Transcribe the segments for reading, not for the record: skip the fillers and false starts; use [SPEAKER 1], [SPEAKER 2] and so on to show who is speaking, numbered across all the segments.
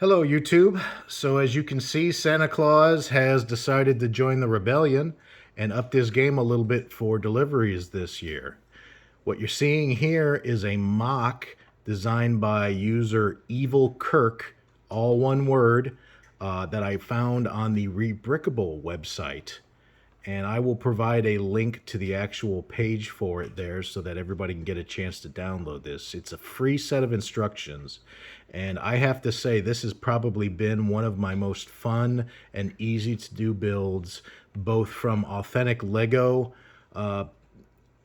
[SPEAKER 1] Hello, YouTube. So, as you can see, Santa Claus has decided to join the rebellion and upped his game a little bit for deliveries this year. What you're seeing here is a mock designed by user EVILKIRK, all one word, that I found on the Rebrickable website. And I will provide a link to the actual page for it there so that everybody can get a chance to download this. It's a free set of instructions, and I have to say this has probably been one of my most fun and easy to do builds, both from authentic Lego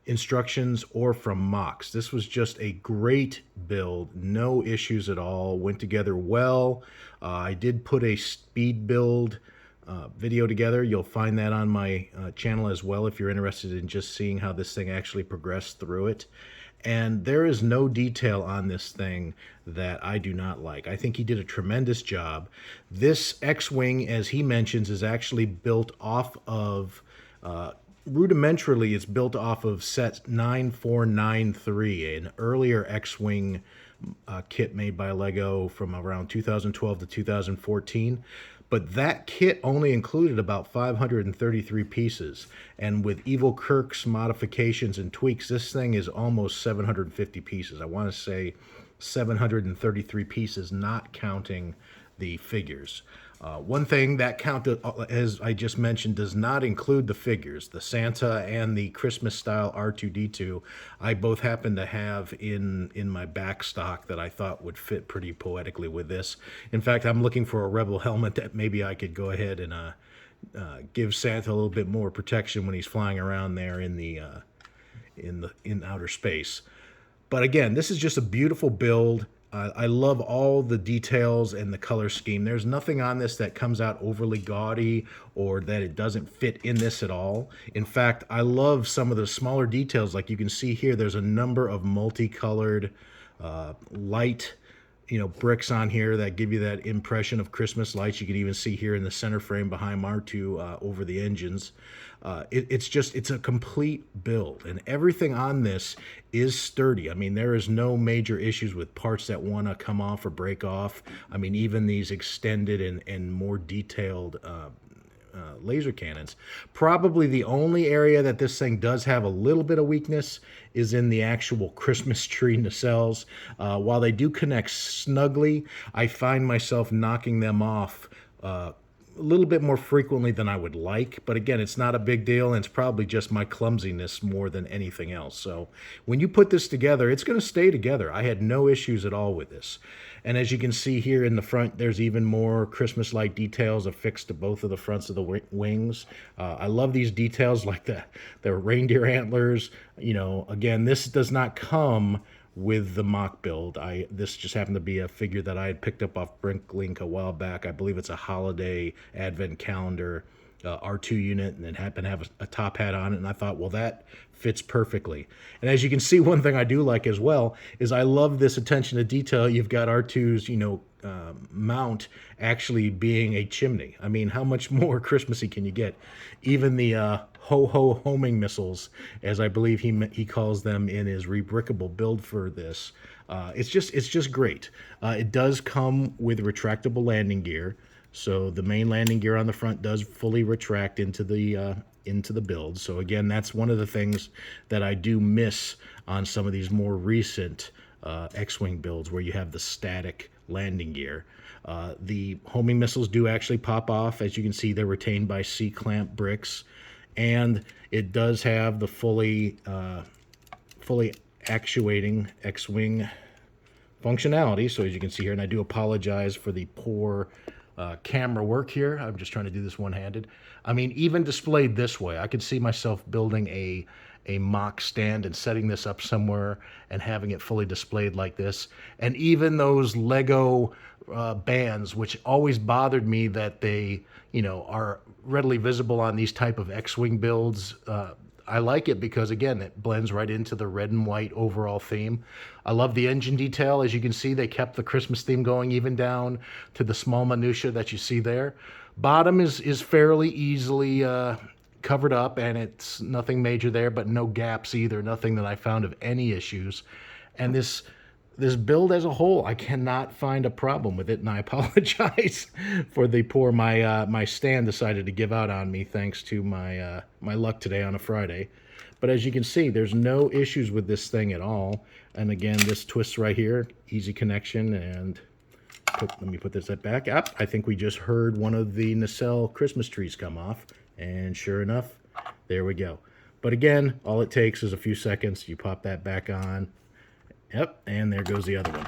[SPEAKER 1] instructions or from mocks. This was just a great build, no issues at all, went together well. I did put a speed build video together. You'll find that on my channel as well if you're interested in just seeing how this thing actually progressed through it. And there is no detail on this thing that I do not like. I think he did a tremendous job. This X-Wing, as he mentions, is actually built off of rudimentarily, it's built off of set 9493, an earlier X-Wing kit made by Lego from around 2012 to 2014. But that kit only included about 533 pieces. And with EVILKIRK's modifications and tweaks, this thing is almost 750 pieces. I want to say 733 pieces, not counting the figures. One thing that count, as I just mentioned, does not include the figures. The Santa and the Christmas-style R2-D2, I both happen to have in my back stock that I thought would fit pretty poetically with this. In fact, I'm looking for a Rebel helmet that maybe I could go ahead and give Santa a little bit more protection when he's flying around there in outer space. But again, this is just a beautiful build. I love all the details and the color scheme. There's nothing on this that comes out overly gaudy or that it doesn't fit in this at all. In fact, I love some of the smaller details. Like you can see here, there's a number of multicolored light bricks on here that give you that impression of Christmas lights. You can even see here in the center frame behind R2 over the engines. It's a complete build, and everything on this is sturdy. I mean, there is no major issues with parts that want to come off or break off. I mean, even these extended and more detailed laser cannons. Probably the only area that this thing does have a little bit of weakness is in the actual Christmas tree nacelles. While they do connect snugly, I find myself knocking them off a little bit more frequently than I would like, but again, it's not a big deal, and it's probably just my clumsiness more than anything else. So when you put this together, it's going to stay together. I had no issues at all with this. And as you can see here in the front, there's even more Christmas-like details affixed to both of the fronts of the wings. I love these details like the reindeer antlers. Again, this does not come with the mock build. This just happened to be a figure that I had picked up off Brinklink a while back. I believe it's a holiday advent calendar R2 unit, and it happened to have a top hat on it, and I thought, well, that fits perfectly. And as you can see, one thing I do like as well is I love this attention to detail. You've got R2's, mount actually being a chimney. I mean, how much more Christmassy can you get? Even the ho-ho homing missiles, as I believe he calls them in his Rebrickable build for this. It's just great. It does come with retractable landing gear. So the main landing gear on the front does fully retract into the build. So again, that's one of the things that I do miss on some of these more recent X-Wing builds where you have the static landing gear. The homing missiles do actually pop off. As you can see, they're retained by C-clamp bricks. And it does have the fully actuating X-Wing functionality. So as you can see here, and I do apologize for the poor camera work here. I'm just trying to do this one-handed. I mean, even displayed this way, I could see myself building a mock stand and setting this up somewhere and having it fully displayed like this. And even those Lego bands, which always bothered me that they, are readily visible on these type of X-Wing builds. I like it because, again, it blends right into the red and white overall theme. I love the engine detail. As you can see, they kept the Christmas theme going even down to the small minutia that you see there. Bottom is fairly easily covered up, and it's nothing major there, but no gaps either. Nothing that I found of any issues. And this this build as a whole, I cannot find a problem with it, and I apologize for the poor my stand decided to give out on me thanks to my luck today on a Friday. But as you can see, there's no issues with this thing at all. And again, this twist right here, easy connection, and let me put this back up. I think we just heard one of the nacelle Christmas trees come off, and sure enough, there we go. But again, all it takes is a few seconds. You pop that back on. Yep, and there goes the other one.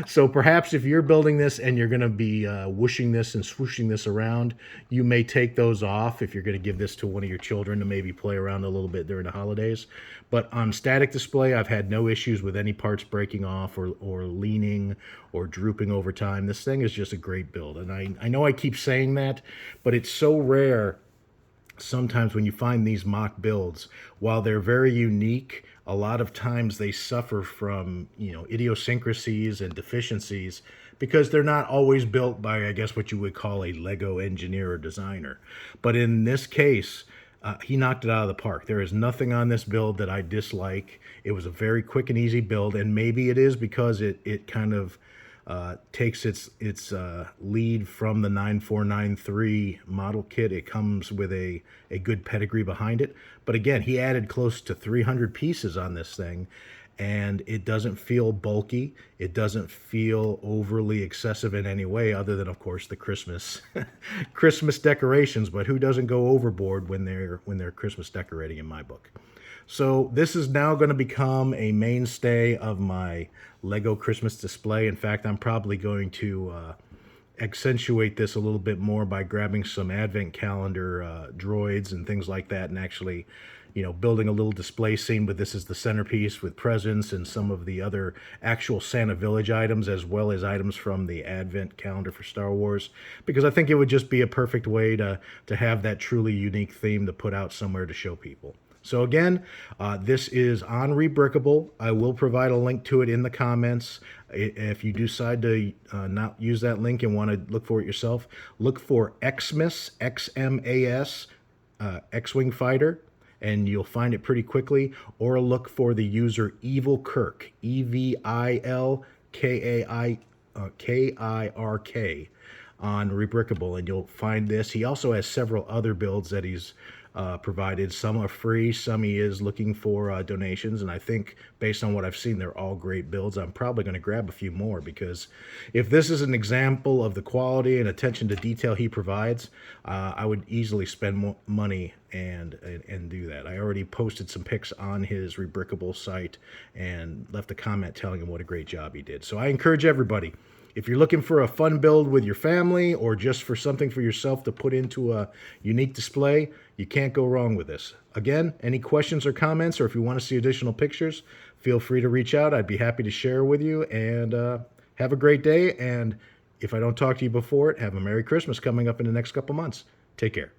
[SPEAKER 1] So perhaps if you're building this and you're going to be whooshing this and swooshing this around, you may take those off if you're going to give this to one of your children to maybe play around a little bit during the holidays. But on static display, I've had no issues with any parts breaking off or leaning or drooping over time. This thing is just a great build. And I know I keep saying that, but it's so rare sometimes when you find these mock builds, while they're very unique, a lot of times they suffer from, idiosyncrasies and deficiencies because they're not always built by, I guess, what you would call a Lego engineer or designer. But in this case, he knocked it out of the park. There is nothing on this build that I dislike. It was a very quick and easy build, and maybe it is because it kind of takes its lead from the 9493 model kit. It comes with a good pedigree behind it. But again, he added close to 300 pieces on this thing, and it doesn't feel bulky. It doesn't feel overly excessive in any way, other than, of course, the Christmas Christmas decorations. But who doesn't go overboard when they're Christmas decorating in my book? So this is now going to become a mainstay of my Lego Christmas display. In fact, I'm probably going to accentuate this a little bit more by grabbing some advent calendar droids and things like that, and actually, building a little display scene. But this is the centerpiece with presents and some of the other actual Santa Village items, as well as items from the advent calendar for Star Wars, because I think it would just be a perfect way to have that truly unique theme to put out somewhere to show people. So again, this is on Rebrickable. I will provide a link to it in the comments. If you decide to not use that link and want to look for it yourself, look for Xmas, Xmas, X-Wing Fighter, and you'll find it pretty quickly. Or look for the user EVILKIRK, EVILKIRK, on Rebrickable, and you'll find this. He also has several other builds that he's provided. Some are free, some he is looking for donations, and I think based on what I've seen, they're all great builds. I'm probably going to grab a few more, because if this is an example of the quality and attention to detail he provides, I would easily spend more money and do that. I already posted some pics on his Rebrickable site and left a comment telling him what a great job he did. So I encourage everybody, if you're looking for a fun build with your family or just for something for yourself to put into a unique display, you can't go wrong with this. Again, any questions or comments, or if you want to see additional pictures, feel free to reach out. I'd be happy to share with you, and have a great day. And if I don't talk to you before it, have a Merry Christmas coming up in the next couple months. Take care.